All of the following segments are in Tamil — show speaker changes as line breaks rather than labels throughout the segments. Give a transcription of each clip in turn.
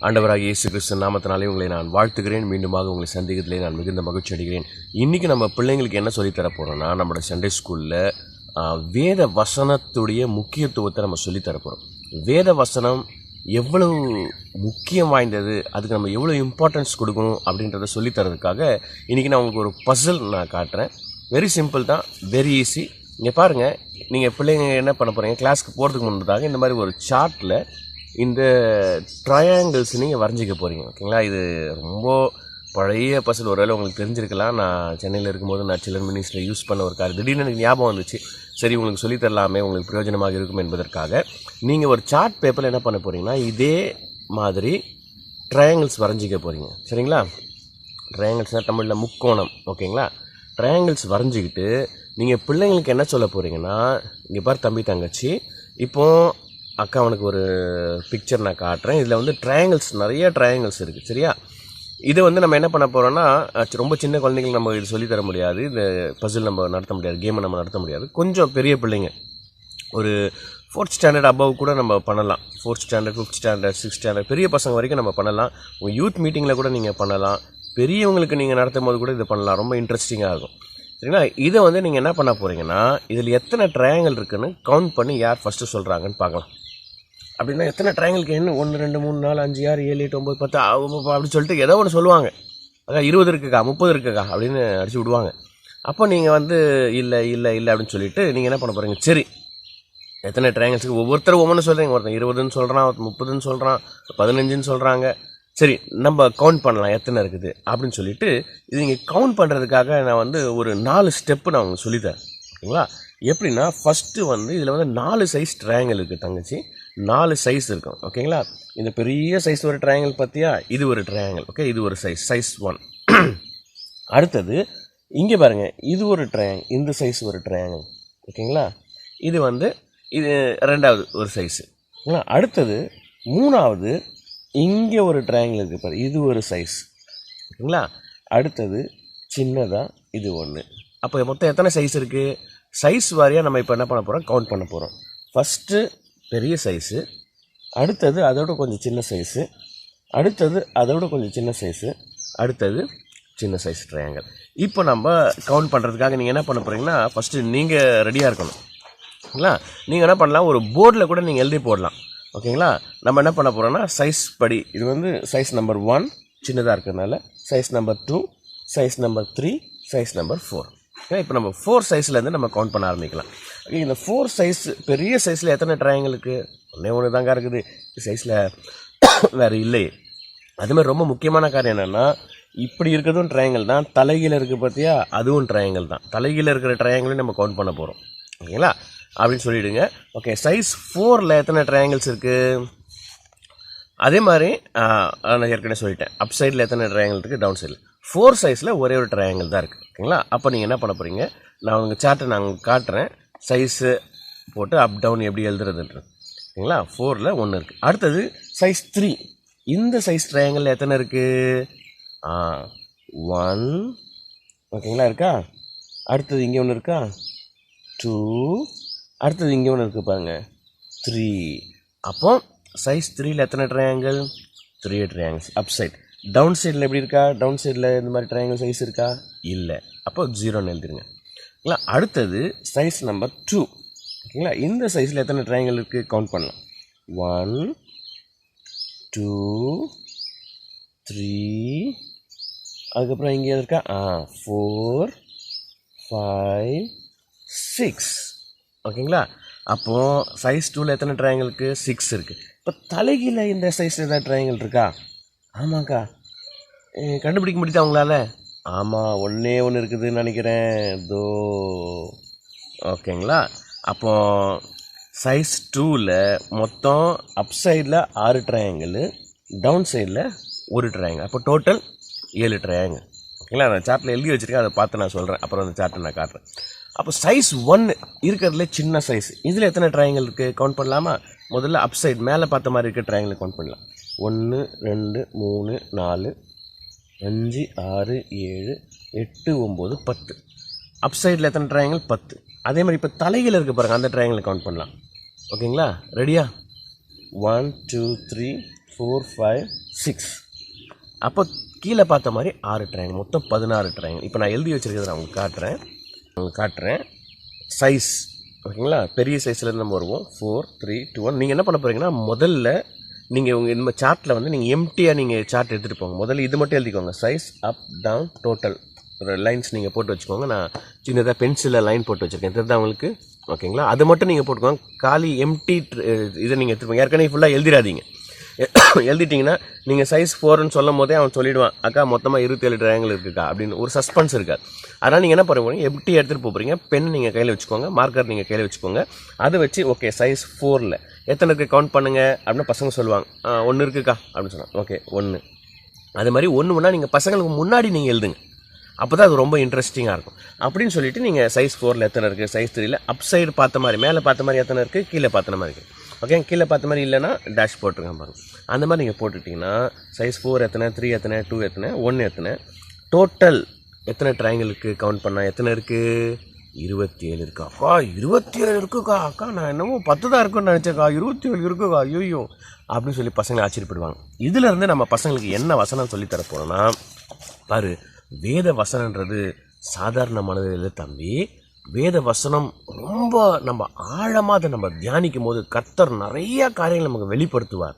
ஆண்டவராகிய இயேசு கிறிஸ்து நாமத்தினாலே உங்களை நான் வாழ்த்துகிறேன். மீண்டுமாக உங்களை சந்திக்கிறதுலே நான் மிகுந்த மகிழ்ச்சி அடைகிறேன். இன்றைக்கி நம்ம பிள்ளைங்களுக்கு என்ன சொல்லித்தர போகிறோம்னா, நம்மளோட சண்டே ஸ்கூலில் வேத வசனத்துடைய முக்கியத்துவத்தை நம்ம சொல்லித்தர போகிறோம். வேத வசனம் எவ்வளவு முக்கியம் வாய்ந்தது, அதுக்கு நம்ம எவ்வளோ இம்பார்ட்டன்ஸ் கொடுக்கணும் அப்படின்றத சொல்லித்தரதுக்காக இன்றைக்கி நான் உங்களுக்கு ஒரு பசில் நான் காட்டுறேன். வெரி சிம்பிள் தான், வெரி ஈஸி. இங்கே பாருங்கள், நீங்கள் பிள்ளைங்க என்ன பண்ண போகிறீங்க, கிளாஸ்க்கு போகிறதுக்கு முன்னதாக இந்த மாதிரி ஒரு சார்ட்டில் இந்த ட்ரையாங்கிள்ஸ் நீங்கள் வரைஞ்சிக்க போகிறீங்க. ஓகேங்களா? இது ரொம்ப பழைய பசில், ஒருவேளை உங்களுக்கு தெரிஞ்சிருக்கலாம். நான் சென்னையில் இருக்கும்போது நான் சில்ட்ரன் மினிஸ்ட்ரியில் யூஸ் பண்ண ஒரு கார் திடீர்னு எனக்கு ஞாபகம் வந்துச்சு. சரி, உங்களுக்கு சொல்லித்தரலாமே, உங்களுக்கு பிரயோஜனமாக இருக்கும் என்பதற்காக நீங்கள் ஒரு சார்ட் பேப்பரில் என்ன பண்ண போகிறீங்கன்னா, இதே மாதிரி ட்ரையாங்கிள்ஸ் வரைஞ்சிக்க போகிறீங்க. சரிங்களா? ட்ரையாங்கிள்ஸ்னால் தமிழில் முக்கோணம். ஓகேங்களா? ட்ரையாங்கிள்ஸ் வரைஞ்சிக்கிட்டு நீங்கள் பிள்ளைங்களுக்கு என்ன சொல்ல போகிறீங்கன்னா, இங்கே பார் தம்பி தங்கச்சி, இப்போது அக்கா அவனுக்கு ஒரு பிக்சர் நான் காட்டுறேன். இதில் வந்து ட்ரையாங்கிள்ஸ், நிறைய ட்ரையாங்கிள்ஸ் இருக்குது. சரியா? இதை வந்து நம்ம என்ன பண்ண போகிறோன்னா, ரொம்ப சின்ன குழந்தைங்களுக்கு நம்ம இது சொல்லித்தர முடியாது, இந்த பசில் நம்ம நடத்த முடியாது, கேமை நம்ம நடத்த முடியாது. கொஞ்சம் பெரிய பிள்ளைங்க, ஒரு 4th ஸ்டாண்டர்ட் அபவ் கூட நம்ம பண்ணலாம். 4th standard, 5th standard, 6th standard, பெரிய பசங்க வரைக்கும் நம்ம பண்ணலாம். உங்கள் யூத் மீட்டிங்கில் கூட நீங்கள் பண்ணலாம். பெரியவங்களுக்கு நீங்கள் நடத்தும் போது கூட இதை பண்ணலாம். ரொம்ப இன்ட்ரெஸ்டிங்காக இருக்கும். சரிங்களா? இதை வந்து நீங்கள் என்ன பண்ண போகிறீங்கன்னா, இதில் எத்தனை ட்ரையாங்கிள் இருக்குதுன்னு கவுண்ட் பண்ணி யார் ஃபஸ்ட்டு சொல்கிறாங்கன்னு பார்க்கலாம். அப்படின்னா எத்தனை ட்ரையாங்கிளுக்கு என்ன 1 2 3 4 5 6 7 8 9 10 அப்படி சொல்லிட்டு ஏதோ ஒன்று சொல்லுவாங்க. அதான் 20 இருக்குக்கா, 30 இருக்குக்கா அப்படின்னு அடிச்சு விடுவாங்க. அப்போ நீங்கள் வந்து இல்லை இல்லை இல்லை அப்படின்னு சொல்லிட்டு நீங்கள் என்ன பண்ண போகிறீங்க, சரி எத்தனை ட்ரையாங்கிள்ஸுக்கு ஒவ்வொருத்தரும் ஒவ்வொன்று சொல்கிறீங்க. ஒருத்தன் 20ன்னு சொல்கிறான், 30ன்னு சொல்கிறான், 15ன்னு சொல்கிறாங்க. சரி, நம்ம கவுண்ட் பண்ணலாம் எத்தனை இருக்குது அப்படின்னு சொல்லிட்டு, இது நீங்கள் கவுண்ட் பண்ணுறதுக்காக நான் வந்து ஒரு 4 ஸ்டெப்பு நான் உங்களுக்கு சொல்லித்தரேன். ஓகேங்களா? எப்படின்னா, ஃபஸ்ட்டு வந்து இதில் வந்து 4 சைஸ் ட்ரையாங்கிள் இருக்குது தங்கச்சி, 4 சைஸ் இருக்கும். ஓகேங்களா? இந்த பெரிய சைஸ் ஒரு ட்ரையாங்கிள் பார்த்தியா, இது ஒரு ட்ரையாங்கிள். ஓகே, இது ஒரு சைஸ் 1. அடுத்தது இங்கே பாருங்கள், இது ஒரு ட்ரையாங்கிள், இந்த சைஸ் ஒரு ட்ரையாங்கிள். ஓகேங்களா? இது வந்து இது 2வது ஒரு சைஸு. ஓகேங்களா? அடுத்தது 3வது இங்கே ஒரு ட்ரையாங்கிள் இருக்குது பாரு, இது ஒரு சைஸ். ஓகேங்களா? அடுத்தது சின்னதாக இது 1. அப்போ மொத்தம் எத்தனை சைஸ் இருக்குது? சைஸ் வாரியாக நம்ம இப்போ என்ன பண்ண போகிறோம், கவுண்ட் பண்ண போகிறோம். ஃபஸ்ட்டு பெரிய சைஸு, அடுத்தது அதோட கொஞ்சம் சின்ன சைஸு, அடுத்தது அதோட கொஞ்சம் சின்ன சைஸு, அடுத்தது சின்ன சைஸ் ட்ரையாங்கிள். இப்போ நம்ம கவுண்ட் பண்ணுறதுக்காக நீங்கள் என்ன பண்ண போகிறீங்கன்னா, ஃபஸ்ட்டு நீங்கள் ரெடியாக இருக்கணும். ஓகேங்களா? நீங்கள் என்ன பண்ணலாம், ஒரு போர்டில் கூட நீங்கள் எழுதி போடலாம். ஓகேங்களா? நம்ம என்ன பண்ண போகிறோன்னா, சைஸ் படி, இது வந்து சைஸ் நம்பர் 1 சின்னதாக இருக்கிறதுனால, size number 2, size number 3, size number 4. Okay, இப்போ நம்ம 4 சைஸ்லேருந்து நம்ம கவுண்ட் பண்ண ஆரம்பிக்கலாம். ஓகே, இந்த 4 சைஸ், பெரிய சைஸில் எத்தனை ட்ரையாங்கிள் இருக்குது? ஒன்று தாங்க இருக்குது சைஸில், வேறு இல்லை. அதுமாதிரி ரொம்ப முக்கியமான காரியம் என்னென்னா, இப்படி இருக்கிறதும் ட்ரையாங்கிள் தான், தலைகீழ இருக்குது பார்த்தியா, அதுவும் ட்ரையாங்கிள் தான். தலைகீழ இருக்கிற ட்ரையாங்கிளையும் நம்ம கவுண்ட் பண்ண போகிறோம். ஓகேங்களா? அப்படின்னு சொல்லிவிடுங்க. ஓகே, சைஸ் 4ல் எத்தனை ட்ரையாங்கிள்ஸ் இருக்குது? அதே மாதிரி நான் ஏற்கனவே சொல்லிட்டேன், அப் சைடில் எத்தனை ட்ரையாங்கிள் இருக்குது, டவுன் சைடில். 4 சைஸில் ஒரே ஒரு ட்ரையாங்கிள் தான் இருக்குது. ஓகேங்களா? அப்போ நீங்கள் என்ன பண்ண போகிறீங்க, நான் உங்கள் சார்ட்டை நான் காட்டுறேன், சைஸு போட்டு அப் டவுன் எப்படி எழுதுறதுன்றது. ஓகேங்களா? 4ல் 1 இருக்குது. அடுத்தது சைஸ் 3, இந்த சைஸ் ட்ரையாங்கிள் எத்தனை இருக்குது? 1. ஓகேங்களா? இருக்கா? அடுத்தது இங்கே ஒன்று இருக்கா, 2. அடுத்தது இங்கே ஒன்று இருக்குது பாருங்கள், 3. அப்போ சைஸ் 3ல் எத்தனை triangle? 3 triangles. Up side. Down சைடில் எப்படி இருக்கா? டவுன் சைடில் இந்த மாதிரி ட்ரையாங்கிள் சைஸ் இருக்கா? இல்லை. அப்போ 0ன்னு எழுதிருங்க. ஓகேங்களா? அடுத்தது சைஸ் நம்பர் 2. ஓகேங்களா? இந்த சைஸில் எத்தனை ட்ரையாங்கிள் இருக்குது, கவுண்ட் பண்ணலாம். 1 2 3, அதுக்கப்புறம் இங்கே இருக்கா, 4 5 6. ஓகேங்களா? அப்போது சைஸ் 2ல் எத்தனை ட்ரையாங்கிள் இருக்குது? 6 இருக்குது. இப்போ தலைகீழ இந்த சைஸில் ஏதாவது ட்ரையாங்கிள் இருக்கா? ஆமாக்கா. கண்டுபிடிக்க முடியுதா உங்களால்? ஆமாம், ஒன்றே ஒன்று இருக்குதுன்னு நினைக்கிறேன். தோ. ஓகேங்களா? அப்போது சைஸ் 2ல் மொத்தம் அப் சைடில் 6 ட்ரையாங்கிள், டவுன் சைடில் 1 ட்ரையாங்கிள். அப்போ டோட்டல் 7 ட்ரையாங்கிள். ஓகேங்களா? நான் சார்ட்டில் எழுதி வச்சுருக்கேன், அதை பார்த்து நான் சொல்கிறேன், அப்புறம் அந்த சார்ட்டை நான் காட்டுறேன். அப்போ சைஸ் 1 இருக்கிறதுல சின்ன சைஸ், இதில் எத்தனை ட்ரையாங்கிள் இருக்குது, கவுண்ட் பண்ணலாமா? முதல்ல அப் சைடு மேலே பார்த்த மாதிரி இருக்க ட்ரையாங்கிள் கவுண்ட் பண்ணலாம். 1 2 3 4 5 6 7 8 9 10. அப் சைடில் எத்தனை ட்ரையாங்கிள்? 10. அதே மாதிரி இப்போ தலையில் இருக்க பாருங்கள், அந்த ட்ரையாங்கிள் கவுண்ட் பண்ணலாம். ஓகேங்களா? ரெடியா? 1 2 3 4 5 6. அப்போ கீழே பார்த்த மாதிரி 6 ட்ரையாங்கிள், மொத்தம் 16 ட்ரையாங்கிள். இப்போ நான் எழுதி வச்சுருக்கிறத நான் உங்களுக்கு காட்டுறேன். சைஸ் ஓகேங்களா, பெரிய சைஸ்லேருந்து நம்ம வருவோம். 4 3 2 1. நீங்கள் என்ன பண்ண போகிறீங்கன்னா, முதல்ல நீங்கள் உங்கள் இந்த சார்ட்டில் வந்து நீங்கள் எம்டியாக நீங்கள் சார்ட் எடுத்துகிட்டு போங்க. முதல்ல இது மட்டும் எழுதிக்கோங்க, size up down total lines நீங்கள் போட்டு வச்சுக்கோங்க. நான் சின்னதாக பென்சிலில் லைன் போட்டு வச்சுருக்கேன், தெரியுதா உங்களுக்கு? ஓகேங்களா, அதை மட்டும் நீங்கள் போட்டுக்கோங்க. காலி எம்டி இதை நீங்கள் எடுத்துருப்போங்க. ஏற்கனவே ஃபுல்லாக எழுதிடாதீங்க. எழுதிட்டிங்கன்னா நீங்கள் சைஸ் 4ன்னு சொல்லும் போதே அவன் சொல்லிவிடுவான், அக்கா மொத்தமாக 27 ட்ரையாங்கிள் இருக்குக்கா அப்படின்னு ஒரு சஸ்பென்ஸ் இருக்காது. அதனால் நீங்கள் என்ன பண்ண போகிறீங்க, எம்டி எடுத்துகிட்டு போகிறீங்க. பென் நீங்கள் கையில் வச்சுக்கோங்க, மார்க்கர் நீங்கள் கையில் வச்சுக்கோங்க. அதை வச்சு ஓகே சைஸ் 4ல் எத்தனை இருக்குது கவுண்ட் பண்ணுங்கள் அப்படின்னு பசங்க சொல்லுவாங்க. 1 இருக்குக்கா அப்படின்னு சொன்னாங்க. ஓகே 1. அது மாதிரி 1 ஒன்றா நீங்கள் பசங்களுக்கு முன்னாடி நீங்கள் எழுதுங்க. அப்போ தான் அது ரொம்ப இன்ட்ரெஸ்டிங்காக இருக்கும். அப்படின்னு சொல்லிவிட்டு நீங்கள் சைஸ் 4ல் எத்தனை இருக்குது, சைஸ் 3ல் அப் சைடு பார்த்த மாதிரி, மேலே பார்த்த மாதிரி எத்தனை இருக்குது, கீழே பார்த்த மாதிரி இருக்குது. ஓகே, கீழே பார்த்த மாதிரி இல்லைன்னா டேஷ் போட்டுருங்க பாருங்கள். அந்த மாதிரி நீங்கள் போட்டுட்டிங்கன்னா சைஸ் 4 எத்தனை, 3 எத்தனை, 2 எத்தனை, 1 எத்தனை, டோட்டல் எத்தனை ட்ரையாங்கிளுக்கு கவுண்ட் பண்ணால் எத்தனை இருக்குது, 27 இருக்கா. அக்கா 27 இருக்குக்கா, அக்கா நான் என்னமோ 10 தான் இருக்குன்னு நினச்சேக்கா, 27 இருக்குக்கா, ஐயோ அப்படின்னு சொல்லி பசங்களை ஆச்சரியப்படுவாங்க. இதிலேருந்து நம்ம பசங்களுக்கு என்ன வசனம் சொல்லித்தர போகிறோன்னா, பாரு வேத வசனன்றது சாதாரணமானது இல்லை தம்பி. வேத வசனம் ரொம்ப நம்ம ஆழமாக அதை நம்ம தியானிக்கும் போது கர்த்தர் நிறையா காரியங்கள் நமக்கு வெளிப்படுத்துவார்.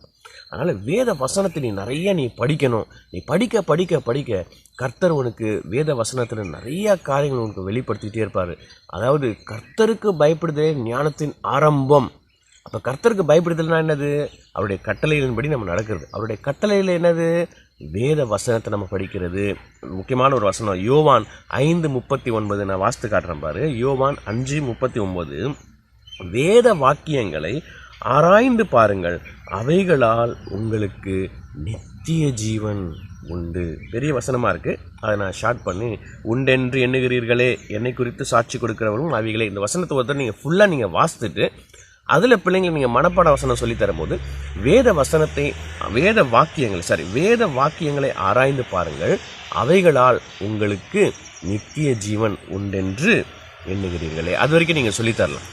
அதனால் வேத வசனத்தை நீ படிக்கணும். நீ படிக்க படிக்க படிக்க கர்த்தர் உனக்கு வேத வசனத்தில் நிறையா காரியங்கள் உனக்கு வெளிப்படுத்திக்கிட்டே இருப்பார். அதாவது கர்த்தருக்கு பயப்படுதே ஞானத்தின் ஆரம்பம். அப்போ கர்த்தருக்கு பயப்படுதல்னா என்னது, அவருடைய கட்டளைகளின்படி நம்ம நடக்கிறது. அவருடைய கட்டளையில் என்னது, வேத வசனத்தை நம்ம படிக்கிறது. முக்கியமான ஒரு வசனம் யோவான் 5:39 நான் வாசித்து காட்டுறேன் பாரு. யோவான் 5:39, வேத வாக்கியங்களை ஆராய்ந்து பாருங்கள், அவைகளால் உங்களுக்கு நித்திய ஜீவன் உண்டு. பெரிய வசனமாக இருக்குது, அதை நான் ஷார்ட் பண்ணி உண்டென்று எண்ணுகிறீர்களே, என்னை குறித்து சாட்சி கொடுக்கிறவரும் அவைகளே. இந்த வசனத்தை ஒருத்தர் நீங்கள் ஃபுல்லாக நீங்கள் வாசித்துட்டு அதில் பிள்ளைங்களுக்கு நீங்கள் மனப்பாட வசனம் சொல்லித்தரும்போது வேத வாக்கியங்களை ஆராய்ந்து பாருங்கள், அவைகளால் உங்களுக்கு நித்திய ஜீவன் உண்டென்று எண்ணுகிறீர்களே. அது வரைக்கும் நீங்கள் சொல்லித்தரலாம்.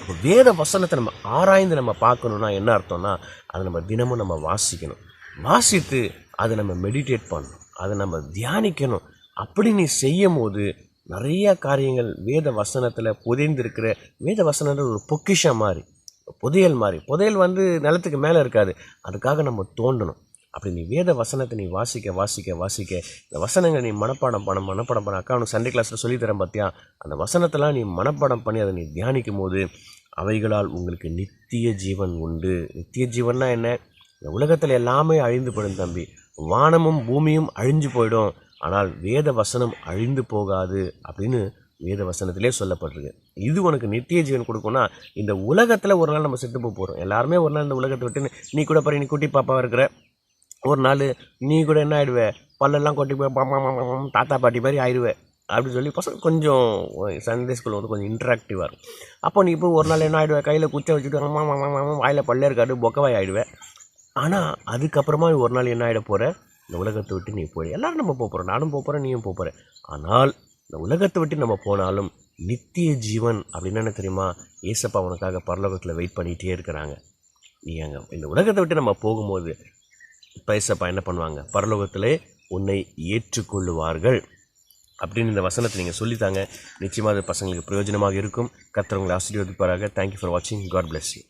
இப்போ வேத வசனத்தை நம்ம ஆராய்ந்து நம்ம பார்க்கணுன்னா என்ன அர்த்தம்னா, அதை நம்ம தினமும் நம்ம வாசிக்கணும். வாசித்து அதை நம்ம மெடிடேட் பண்ணணும், அதை நம்ம தியானிக்கணும். அப்படி நீ செய்யும் போது நிறையா காரியங்கள் வேத வசனத்தில் புதைந்திருக்கிற, வேத வசனன்ற ஒரு பொக்கிஷம் மாதிரி, புதையல் வந்து நிலத்துக்கு மேலே இருக்காது, அதுக்காக நம்ம தோண்டணும். அப்படி நீ வேத வசனத்தை நீ வாசிக்க வாசிக்க வாசிக்க இந்த வசனங்களை நீ மனப்பாடம் பண்ண அக்கா அவனுக்கு சண்டே கிளாஸில் சொல்லித்தரேன் பார்த்தியா, அந்த வசனத்தெல்லாம் நீ மனப்பாடம் பண்ணி அதை நீ தியானிக்கும் போது அவைகளால் உங்களுக்கு நித்திய ஜீவன் உண்டு. நித்திய ஜீவன்னா என்ன, இந்த உலகத்தில் எல்லாமே அழிந்து போயிடும் தம்பி, வானமும் பூமியும் அழிஞ்சு போயிடும், ஆனால் வேத வசனம் அழிந்து போகாது அப்படின்னு வேத வசனத்திலே சொல்லப்பட்டிருக்கு. இது உனக்கு நித்திய ஜீவன் கொடுக்கும்னா, இந்த உலகத்தில் ஒரு நாள் நம்ம செத்து போகிறோம். எல்லாருமே ஒரு நாள் இந்த உலகத்தை விட்டு, நீ கூட பாரு, நீ குட்டி பாப்பாவாக இருக்கிற, ஒரு நாள் நீ கூட என்ன ஆகிடுவே, பல்லெல்லாம் கொட்டி போய் தாத்தா பாட்டி மாதிரி ஆயிடுவேன் அப்படின்னு சொல்லி பசங்க கொஞ்சம் சண்டே ஸ்கூலில் வந்து கொஞ்சம் இன்ட்ராக்டிவாக இருக்கும். அப்போ நீ இப்போ ஒரு நாள் என்ன ஆகிடுவேன், கையில் குச்சை வச்சுட்டு வாயில் பல்லே இருக்காது பொக்கவாய் ஆகிடுவேன். ஆனால் அதுக்கப்புறமா ஒரு நாள் என்ன ஆகிட போகிற, இந்த உலகத்தை விட்டு நீ போய், எல்லோரும் நம்ம போகிறோம், நானும் போகிறேன், நீயும் போகிறேன். ஆனால் இந்த உலகத்தை விட்டு நம்ம போனாலும் நித்திய ஜீவன் அப்படின்னு என்ன தெரியுமா, ஏசப்பா உனக்காக பரலோகத்தில் வெயிட் பண்ணிகிட்டே இருக்கிறாங்க. நீ அங்கே இந்த உலகத்தை விட்டு நம்ம போகும்போது ஏசப்பா என்ன பண்ணுவாங்க, பரலோகத்திலே உன்னை ஏற்றுக்கொள்ளுவார்கள் அப்படின்னு இந்த வசனத்தை நீங்கள் சொல்லித்தாங்க. நிச்சயமாக அது பசங்களுக்கு பிரயோஜனமாக இருக்கும். கர்த்தர் உங்களை ஆசீர்வதிப்பாராக. தேங்க்யூ ஃபார் வாட்சிங். God bless you.